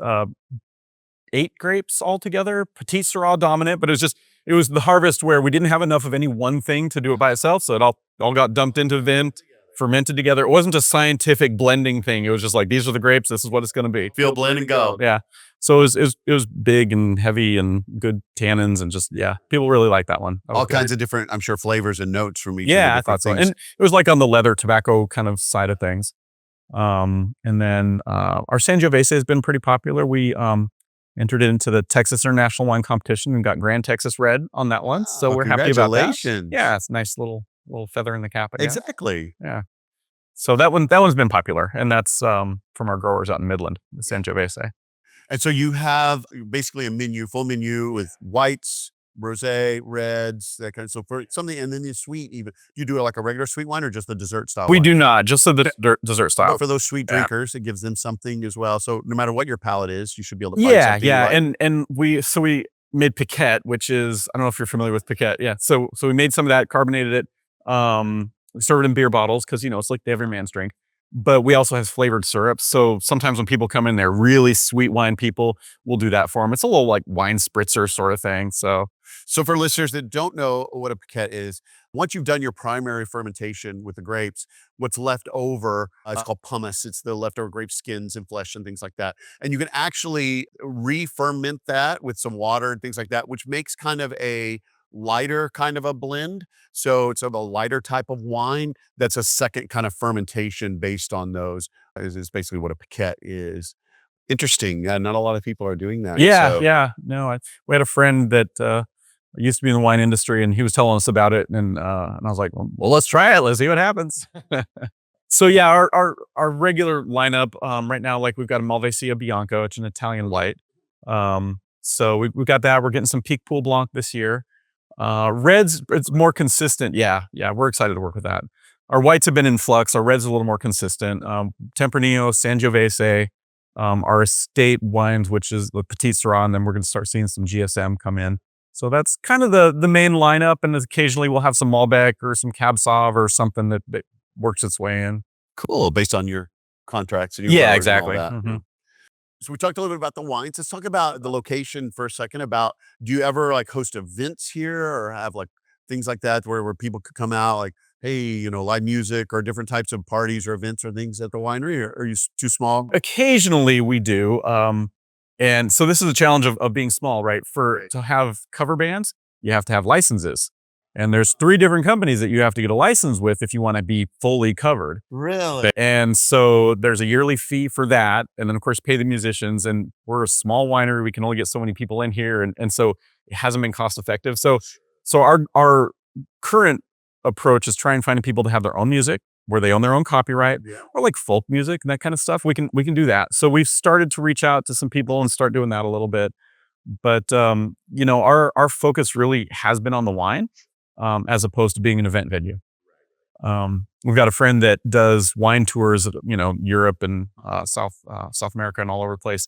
8 grapes altogether, Petite Syrah dominant, but it was the harvest where we didn't have enough of any one thing to do it by itself. So it all got dumped into vent. fermented together. It wasn't a scientific blending thing. It was just like, these are the grapes. This is what it's going to be. Feel, blend, and go. Yeah. So it was big and heavy and good tannins and just, yeah, people really like that one. All kinds of different, I'm sure, flavors and notes from each. Yeah, I thought so. And it was like on the leather tobacco kind of side of things. And then our Sangiovese has been pretty popular. We entered into the Texas International Wine Competition and got Grand Texas Red on that one. So we're happy about that. Yeah, it's a nice little feather in the cap, I guess. Exactly. Yeah. So that one's been popular, and that's from our growers out in Midland, the Sangiovese. And so you have basically a full menu with whites, rosé, reds, that kind of. So for something, and then the sweet, even you do like a regular sweet wine or just the dessert style? We do not, just the dessert style. But for those sweet drinkers, it gives them something as well. So no matter what your palate is, you should be able to find something. Yeah. And we made piquette, which is, I don't know if you're familiar with piquette. Yeah. So we made some of that, carbonated it, served it in beer bottles because it's like the every man's drink. But we also have flavored syrups. So sometimes when people come in, they're really sweet wine people, we'll do that for them. It's a little like wine spritzer sort of thing. So for listeners that don't know what a piquette is, once you've done your primary fermentation with the grapes, what's left over is called pumice. It's the leftover grape skins and flesh and things like that. And you can actually re-ferment that with some water and things like that, which makes kind of a lighter kind of a blend. So it's of a lighter type of wine that's a second kind of fermentation based on those is basically what a piquette is. Interesting. Not a lot of people are doing that. Yeah. No, we had a friend that used to be in the wine industry, and he was telling us about it, and I was like, well, let's try it. Let's see what happens. So yeah, our regular lineup right now, like we've got a Malvasia Bianco. It's an Italian light. So we've got that. We're getting some Pic Pool Blanc this year. Reds, it's more consistent. Yeah. We're excited to work with that. Our whites have been in flux. Our reds are a little more consistent. Tempranillo, Sangiovese, our estate wines, which is the Petit Syrah, and then we're going to start seeing some GSM come in. So that's kind of the main lineup. And occasionally we'll have some Malbec or some Cab Sauv or something that works its way in. Cool. Based on your contracts. And your exactly. Mm-hmm. So we talked a little bit about the wines. Let's talk about the location for a second. Do you ever like host events here or have like things like that where people could come out like, hey, live music or different types of parties or events or things at the winery? Or are you too small? Occasionally we do. And so this is a challenge of being small, right? To have cover bands, you have to have licenses. And there's 3 different companies that you have to get a license with if you want to be fully covered. Really? And so there's a yearly fee for that. And then of course, pay the musicians. And we're a small winery. We can only get so many people in here. And so it hasn't been cost effective. So our current approach is trying finding people to have their own music where they own their own copyright or like folk music and that kind of stuff. We can do that. So we've started to reach out to some people and start doing that a little bit. But, our focus really has been on the wine. As opposed to being an event venue. We've got a friend that does wine tours, Europe and South America and all over the place.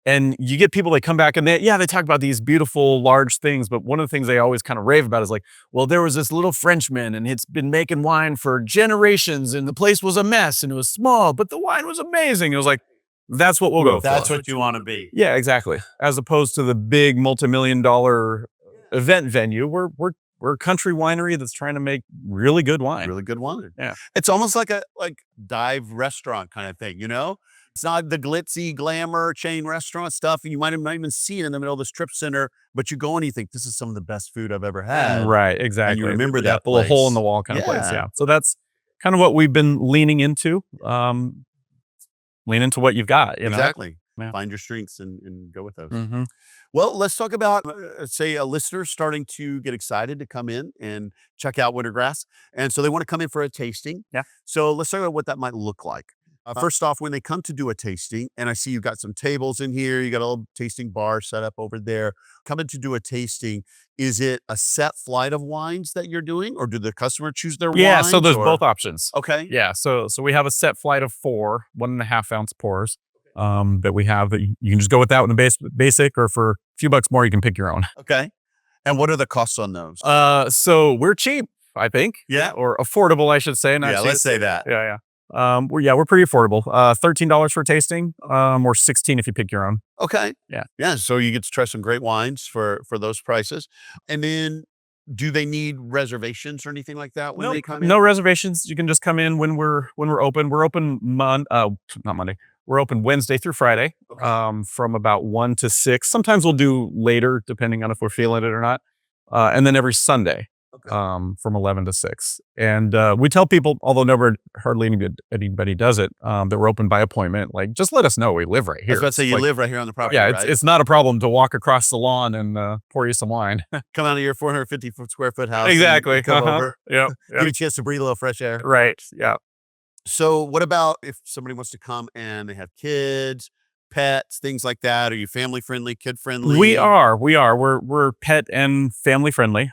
And you get people that come back and they talk about these beautiful, large things. But one of the things they always kind of rave about is like, well, there was this little Frenchman and it's been making wine for generations and the place was a mess and it was small, but the wine was amazing. It was like, that's what we'll go for. That's what you want to be. Yeah, exactly. As opposed to the big multi-million-dollar event venue, we're a country winery that's trying to make really good wine. Really good wine. Yeah. It's almost like a dive restaurant kind of thing, It's not the glitzy glamour chain restaurant stuff. And you might not even see it in the middle of the strip center, but you go and you think, this is some of the best food I've ever had. Right, exactly. And you remember that the little hole in the wall kind of place. Yeah. So that's kind of what we've been leaning into. Lean into what you've got, Exactly. Yeah. Find your strengths and go with those. Mm-hmm. Well, let's talk about, say, a listener starting to get excited to come in and check out Wintergrass. And so they want to come in for a tasting. Yeah. So let's talk about what that might look like. First off, when they come to do a tasting, and I see you've got some tables in here, you got a little tasting bar set up over there. Coming to do a tasting, is it a set flight of wines that you're doing, or do the customer choose their wines? Yeah, so there's both options. Okay. Yeah, so we have a set flight of 4 1.5 ounce pours. That we have that you can just go with that with the basic, or for a few bucks more, you can pick your own. Okay. And what are the costs on those? So we're cheap, I think. Yeah. Or affordable, I should say. Yeah, let's say that. Yeah. We're pretty affordable. $13 for tasting, or $16 if you pick your own. Okay. Yeah. Yeah. So you get to try some great wines for those prices. And then Do they need reservations or anything like that when they come in? No reservations. You can just come in when we're open. We're open not Monday. We're open Wednesday through Friday, from about 1 to 6. Sometimes we'll do later, depending on if we're feeling it or not. And then every Sunday, from 11 to 6. And we tell people, although hardly anybody does it, that we're open by appointment. Like, just let us know. We live right here. I was about to say, you live right here on the property, Yeah, right? it's not a problem to walk across the lawn and pour you some wine. Come out of your 450 square foot house. Exactly. And come over. Yeah. Give you a chance to breathe a little fresh air. Right. Yeah. So what about if somebody wants to come and they have kids, pets, things like that? Are you family friendly, kid friendly? We are. We're pet and family friendly.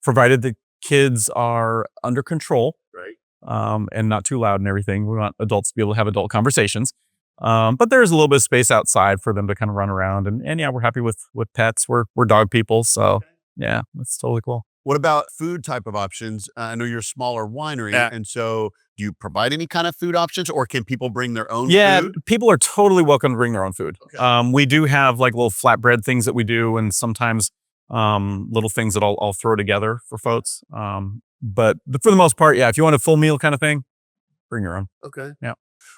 Provided the kids are under control, Right. and not too loud and everything. We want adults to be able to have adult conversations. But there's a little bit of space outside for them to kind of run around. And yeah, we're happy with pets. We're dog people. So yeah, that's totally cool. What about food type of options? I know you're a smaller winery. Yeah. And so do you provide any kind of food options, or can people bring their own Yeah, food? people are totally welcome to bring their own food. Okay. We do have like little flatbread things that we do, and sometimes little things that I'll throw together for folks. But for the most part, yeah, if you want a full meal kind of thing, bring your own. Okay. Yeah.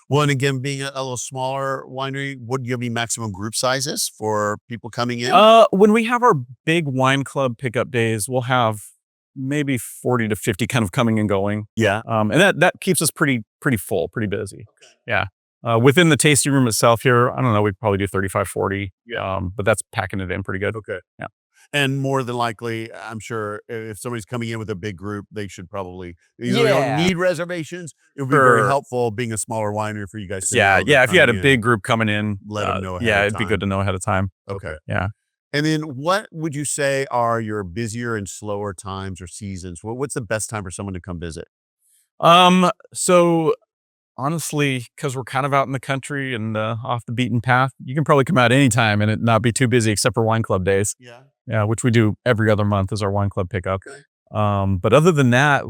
Well, and again, being a little smaller winery, what do you have any maximum group sizes for people coming in? When we have our big wine club pickup days, we'll have maybe 40 to 50 kind of coming and going. Yeah. And that keeps us pretty full, pretty busy. Okay. Yeah. Within the tasting room itself here, I don't know, we'd probably do 35, 40. Yeah. But that's packing it in pretty good. Okay. Yeah. And more than likely, I'm sure if somebody's coming in with a big group, they should probably, you Yeah. don't need reservations. It would be very Sure. helpful being a smaller winery for you guys. To Yeah. know that Yeah. If you had a coming in. big group coming in, Let 'em know ahead yeah, of it'd be time. good to know ahead of time. Okay. Yeah. And then what would you say are your busier and slower times or seasons? What's the best time for someone to come visit? So honestly, because we're kind of out in the country and off the beaten path, you can probably come out anytime and it not be too busy except for wine club days. Yeah. Yeah, which we do every other month is our wine club pickup. Okay. But other than that,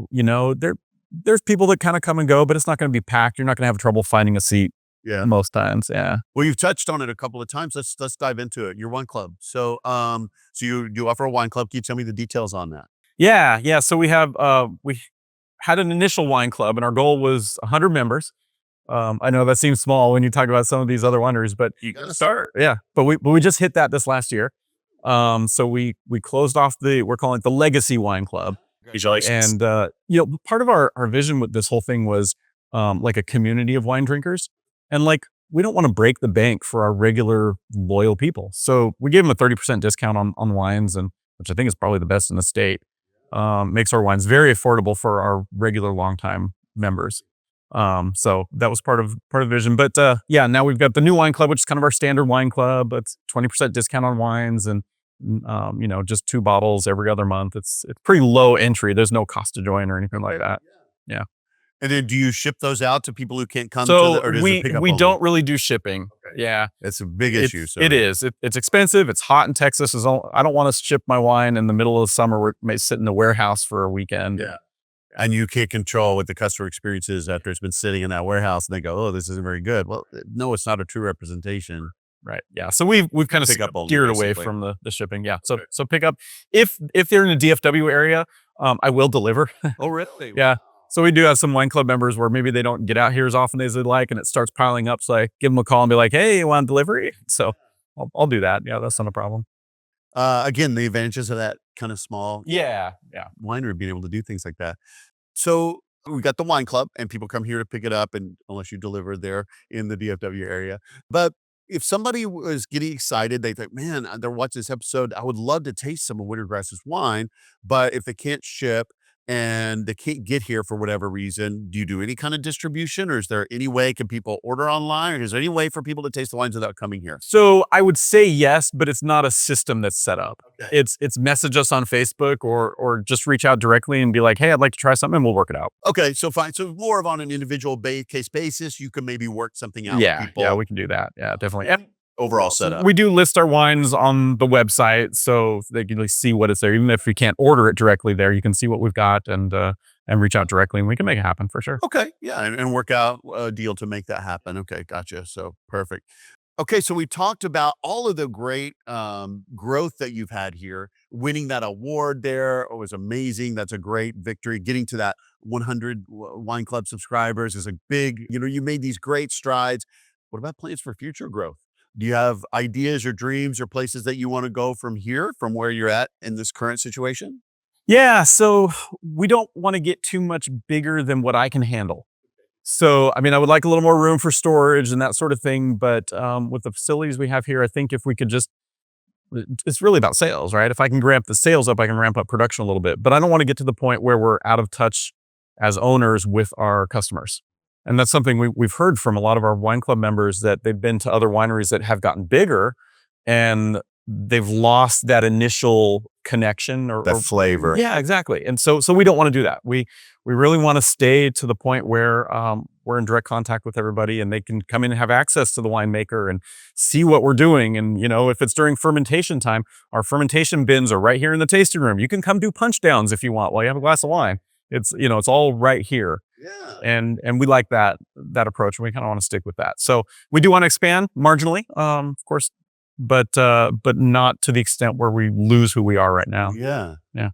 there's people that kind of come and go, but it's not going to be packed. You're not going to have trouble finding a seat Yeah. most times. Yeah. Well, you've touched on it a couple of times. Let's dive into it. Your wine club. So, so you offer a wine club. Can you tell me the details on that? Yeah. Yeah. So we had an initial wine club and our goal was 100 members. I know that seems small when you talk about some of these other wineries, but You gotta start. yeah, but we just hit that this last year. So we closed off we're calling it the Legacy Wine Club. Congratulations. And part of our vision with this whole thing was like a community of wine drinkers. And like, we don't want to break the bank for our regular loyal people. So we gave them a 30% discount on wines, and which I think is probably the best in the state. Makes our wines very affordable for our regular longtime members. So that was part of the vision. But yeah, now we've got the new wine club, which is kind of our standard wine club. It's 20% discount on wines and just 2 bottles every other month. It's pretty low entry. There's no cost to join or anything like that. Yeah. And then do you ship those out to people who can't come So or does it we pick up we only? don't really do shipping. Yeah. It's a big issue. So It is. It's expensive. It's hot in Texas. I don't want to ship my wine in the middle of the summer where it may sit in the warehouse for a weekend. Yeah. And you can't control what the customer experience is after it's been sitting in that warehouse and they go, oh, this isn't very good. Well, no, it's not a true representation. Right. Yeah. So we've kind of Pick up only, steered away basically. from the shipping. Yeah. So Okay. so pick up if they're in the DFW area, I will deliver. Oh, really? Yeah. So we do have some wine club members where maybe they don't get out here as often as they'd like, and it starts piling up. So I give them a call and be like, "Hey, you want delivery?" So I'll do that. Yeah, that's not a problem. Again, the advantages of that kind of small Yeah. winery being able to do things like that. So we got the wine club and people come here to pick it up, and unless you deliver there in the DFW area. But if somebody was getting excited, they think, man, they're watching this episode, I would love to taste some of Wintergrass's wine. But if they can't ship and they can't get here for whatever reason, do you do any kind of distribution, or is there any way can people order online, or is there any way for people to taste the wines without coming here? So I would say yes, but it's not a system that's set up. Okay. It's message us on Facebook or just reach out directly and be like, "Hey, I'd like to try something," and we'll work it out. Okay, so fine. So more of on an individual case basis, you can maybe work something out Yeah. with people. Yeah, we can do that. Yeah, definitely. And Overall setup. we do list our wines on the website so they can really see what it's there. Even if you can't order it directly there, you can see what we've got and reach out directly, and we can make it happen for sure. Okay, yeah, and work out a deal to make that happen. Okay, gotcha. So perfect. Okay, so we talked about all of the great growth that you've had here. Winning that award there was amazing. That's a great victory. Getting to that 100 Wine Club subscribers is a big, you made these great strides. What about plans for future growth? Do you have ideas or dreams or places that you want to go from here, from where you're at in this current situation? Yeah, so we don't want to get too much bigger than what I can handle. So, I mean, I would like a little more room for storage and that sort of thing. But with the facilities we have here, I think if we could just, it's really about sales, right? If I can ramp the sales up, I can ramp up production a little bit. But I don't want to get to the point where we're out of touch as owners with our customers. And that's something we've heard from a lot of our wine club members, that they've been to other wineries that have gotten bigger and they've lost that initial connection or That flavor. Yeah, exactly. And so we don't want to do that. We really want to stay to the point where we're in direct contact with everybody and they can come in and have access to the winemaker and see what we're doing. And, if it's during fermentation time, our fermentation bins are right here in the tasting room. You can come do punch downs if you want while you have a glass of wine. It's, it's all right here. Yeah. And we like that approach, and we kind of want to stick with that. So we do want to expand marginally, of course, but not to the extent where we lose who we are right now. Yeah. Yeah.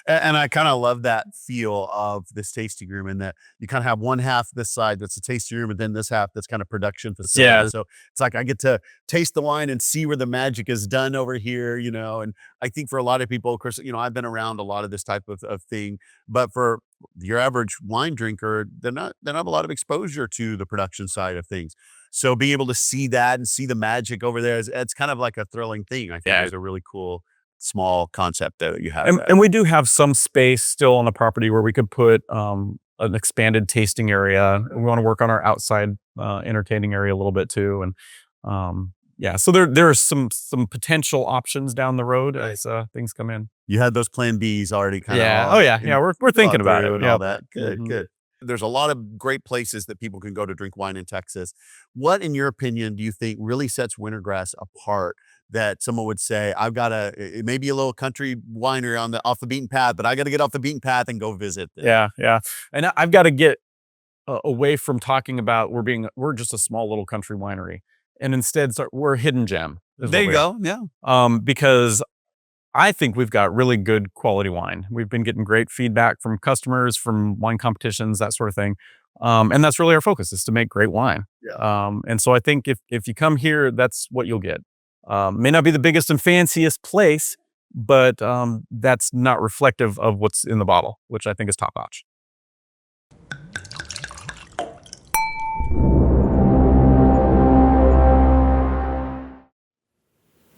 And I kind of love that feel of this tasting room, and that you kind of have one half this side that's a tasting room, and then this half that's kind of production facility. Yeah. So it's like I get to taste the wine and see where the magic is done over here, and I think for a lot of people, of course, I've been around a lot of this type of thing, but for your average wine drinker, they don't have a lot of exposure to the production side of things. So being able to see that and see the magic over there, it's kind of like a thrilling thing. I think it's a really cool small concept that you have. And we do have some space still on the property where we could put an expanded tasting area. We want to work on our outside entertaining area a little bit too. And so there are some potential options down the road as things come in. You had those plan Bs already kind of. Yeah. We're thinking about it. And all that. Good. There's a lot of great places that people can go to drink wine in Texas. What, in your opinion, do you think really sets Wintergrass apart, that someone would say, it may be a little country winery off the beaten path, but I got to get off the beaten path and go visit them. Yeah. And I've got to get away from talking about we're just a small little country winery, and instead we're a hidden gem. There you go. Yeah. Because I think we've got really good quality wine. We've been getting great feedback from customers, from wine competitions, that sort of thing. And that's really our focus, is to make great wine. Yeah. And so I think if you come here, that's what you'll get. May not be the biggest and fanciest place, but that's not reflective of what's in the bottle, which I think is top notch.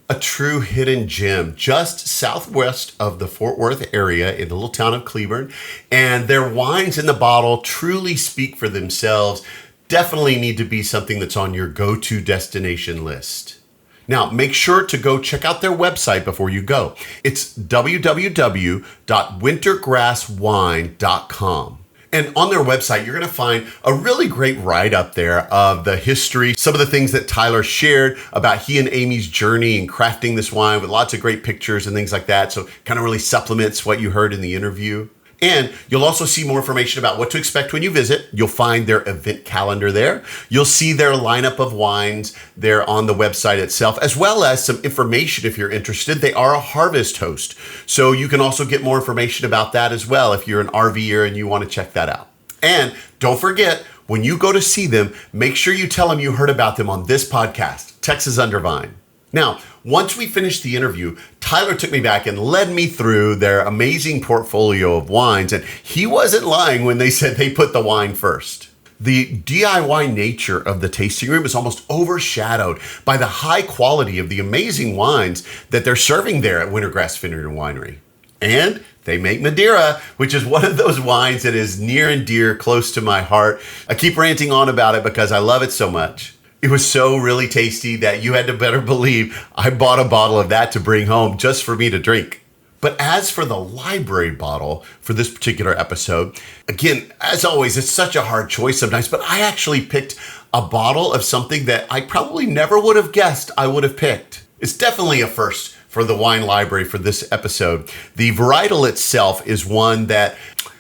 A true hidden gem just southwest of the Fort Worth area in the little town of Cleburne. And their wines in the bottle truly speak for themselves. Definitely need to be something that's on your go-to destination list. Now, make sure to go check out their website before you go. It's www.wintergrasswine.com. And on their website, you're going to find a really great write-up there of the history, some of the things that Tyler shared about he and Amy's journey in crafting this wine, with lots of great pictures and things like that. So kind of really supplements what you heard in the interview. And you'll also see more information about what to expect when you visit. You'll find their event calendar there. You'll see their lineup of wines there on the website itself, as well as some information if you're interested. They are a harvest host, so you can also get more information about that as well if you're an RVer and you want to check that out. And don't forget, when you go to see them, make sure you tell them you heard about them on this podcast, Texas Under Vine. Now, once we finished the interview, Tyler took me back and led me through their amazing portfolio of wines, and he wasn't lying when they said they put the wine first. The DIY nature of the tasting room is almost overshadowed by the high quality of the amazing wines that they're serving there at Wintergrass Vineyard and Winery. And they make Madeira, which is one of those wines that is near and dear, close to my heart. I keep ranting on about it because I love it so much. It was so really tasty that you had to better believe I bought a bottle of that to bring home just for me to drink. But as for the library bottle for this particular episode, again, as always, it's such a hard choice sometimes, but I actually picked a bottle of something that I probably never would have guessed I would have picked. It's definitely a first for the wine library for this episode. The varietal itself is one that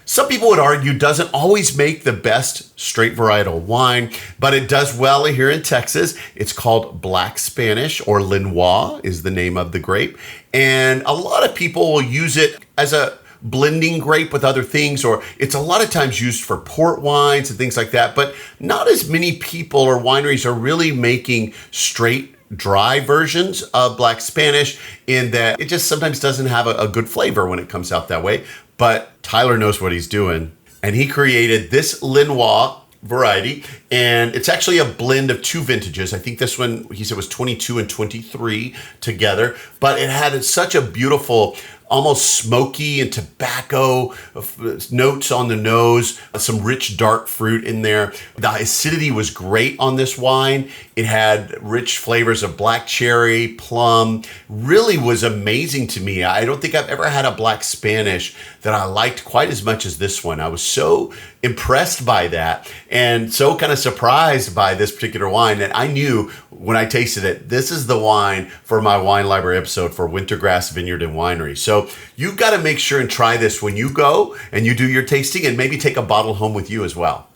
some people would argue doesn't always make the best straight varietal wine, but it does well here in Texas. It's called Black Spanish, or Lenoir is the name of the grape. And a lot of people will use it as a blending grape with other things, or it's a lot of times used for port wines and things like that. But not as many people or wineries are really making straight dry versions of Black Spanish, in that it just sometimes doesn't have a good flavor when it comes out that way. But Tyler knows what he's doing, and he created this Lenoir variety, and it's actually a blend of two vintages. I think this one, he said, was 22 and 23 together, but it had such a beautiful, almost smoky and tobacco notes on the nose, some rich dark fruit in there. The acidity was great on this wine. It had rich flavors of black cherry, plum. Really was amazing to me. I don't think I've ever had a Black Spanish that I liked quite as much as this one. I was so impressed by that and so kind of surprised by this particular wine that I knew when I tasted it, this is the wine for my wine library episode for Wintergrass Vineyard and Winery. So you've got to make sure and try this when you go and you do your tasting, and maybe take a bottle home with you as well.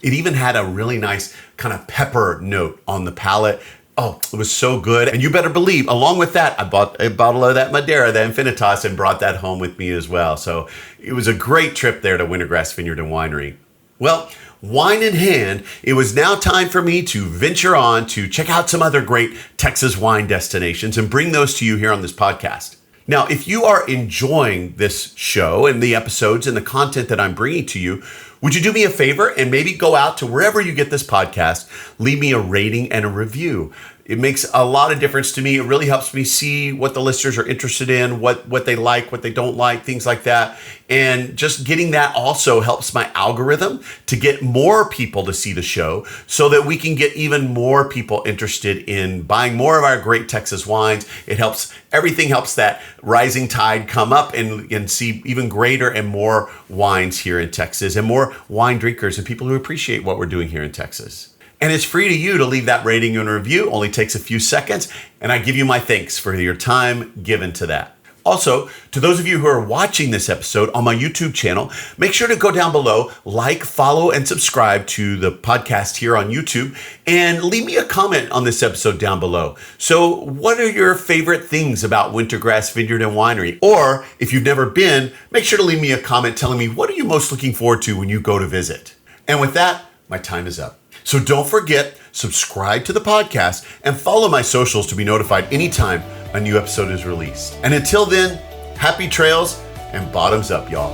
It even had a really nice kind of pepper note on the palate. Oh, it was so good. And you better believe, along with that, I bought a bottle of that Madeira, the Infinitas, and brought that home with me as well. So it was a great trip there to Wintergrass Vineyard and Winery. Well, wine in hand, it was now time for me to venture on to check out some other great Texas wine destinations and bring those to you here on this podcast. Now, if you are enjoying this show and the episodes and the content that I'm bringing to you, would you do me a favor and maybe go out to wherever you get this podcast, leave me a rating and a review. It makes a lot of difference to me. It really helps me see what the listeners are interested in, what they like, what they don't like, things like that. And just getting that also helps my algorithm to get more people to see the show, so that we can get even more people interested in buying more of our great Texas wines. Everything helps that rising tide come up and see even greater and more wines here in Texas, and more wine drinkers and people who appreciate what we're doing here in Texas. And it's free to you to leave that rating and review. Only takes a few seconds, and I give you my thanks for your time given to that. Also, to those of you who are watching this episode on my YouTube channel, make sure to go down below, like, follow, and subscribe to the podcast here on YouTube, and leave me a comment on this episode down below. So what are your favorite things about Wintergrass Vineyard and Winery? Or if you've never been, make sure to leave me a comment telling me, what are you most looking forward to when you go to visit? And with that, my time is up. So don't forget, subscribe to the podcast and follow my socials to be notified anytime a new episode is released. And until then, happy trails and bottoms up, y'all.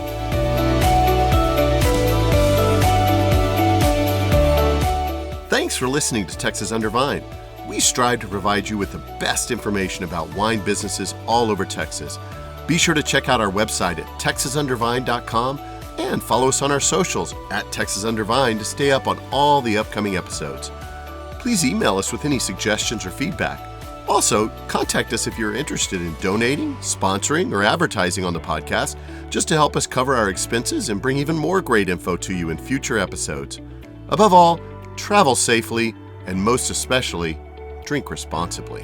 Thanks for listening to Texas Under Vine. We strive to provide you with the best information about wine businesses all over Texas. Be sure to check out our website at texasundervine.com and follow us on our socials at Texas Under Vine to stay up on all the upcoming episodes. Please email us with any suggestions or feedback. Also, contact us if you're interested in donating, sponsoring, or advertising on the podcast, just to help us cover our expenses and bring even more great info to you in future episodes. Above all, travel safely, and most especially, drink responsibly.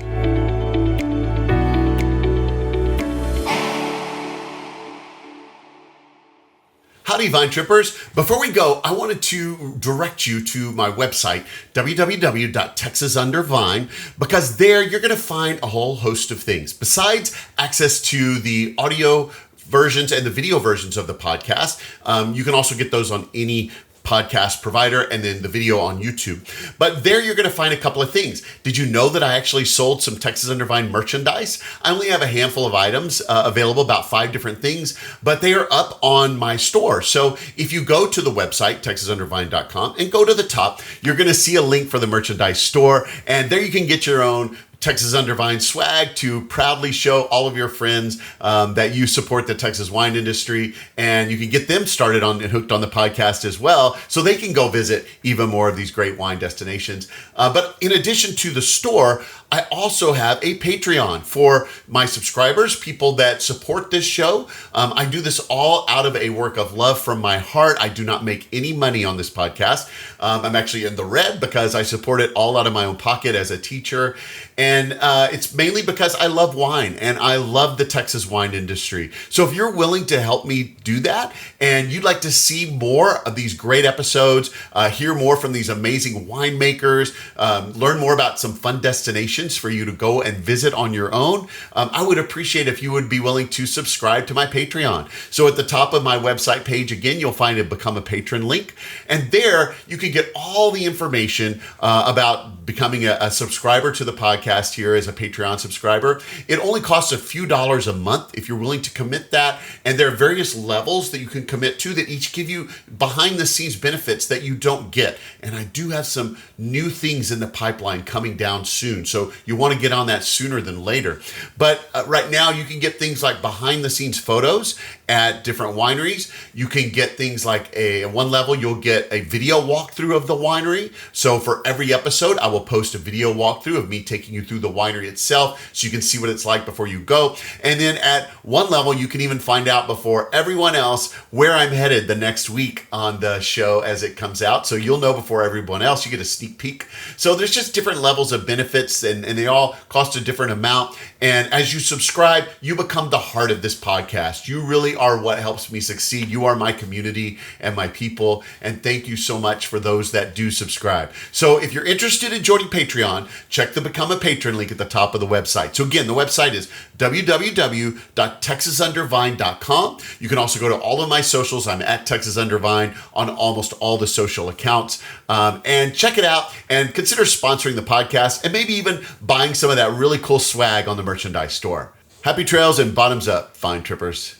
Howdy, Vine Trippers. Before we go, I wanted to direct you to my website, www.texasundervine, because there you're going to find a whole host of things. Besides access to the audio versions and the video versions of the podcast, you can also get those on any podcast provider, and then the video on YouTube. But there you're going to find a couple of things. Did you know that I actually sold some Texas Under Vine merchandise? I only have a handful of items available, about 5 different things, but they are up on my store. So if you go to the website, texasundervine.com, and go to the top, you're going to see a link for the merchandise store, and there you can get your own Texas Under Vine swag to proudly show all of your friends that you support the Texas wine industry, and you can get them started on and hooked on the podcast as well, so they can go visit even more of these great wine destinations. But in addition to the store, I also have a Patreon for my subscribers, people that support this show. I do this all out of a work of love from my heart. I do not make any money on this podcast. I'm actually in the red because I support it all out of my own pocket as a teacher. And it's mainly because I love wine and I love the Texas wine industry. So if you're willing to help me do that and you'd like to see more of these great episodes, hear more from these amazing winemakers, learn more about some fun destinations for you to go and visit on your own, I would appreciate if you would be willing to subscribe to my Patreon. So at the top of my website page, again, you'll find a Become a Patron link. And there you can get all the information about becoming a subscriber to the podcast here as a Patreon subscriber. It only costs a few dollars a month if you're willing to commit that. And there are various levels that you can commit to that each give you behind the scenes benefits that you don't get. And I do have some new things in the pipeline coming down soon. So you want to get on that sooner than later. But right now you can get things like behind the scenes photos at different wineries. You can get things like at one level, you'll get a video walkthrough of the winery. So for every episode, I will post a video walkthrough of me taking you through the winery itself so you can see what it's like before you go. And then at one level, you can even find out before everyone else where I'm headed the next week on the show as it comes out. So you'll know before everyone else. You get a sneak peek. So there's just different levels of benefits and they all cost a different amount. And as you subscribe, you become the heart of this podcast. You really are what helps me succeed. You are my community and my people. And thank you so much for those that do subscribe. So if you're interested in joining Patreon, check the Become a Patron link at the top of the website. So again, the website is www.texasundervine.com. You can also go to all of my socials. I'm at Texas Undervine on almost all the social accounts. And check it out and consider sponsoring the podcast and maybe even buying some of that really cool swag on the merchandise store. Happy trails and bottoms up, Vine Trippers.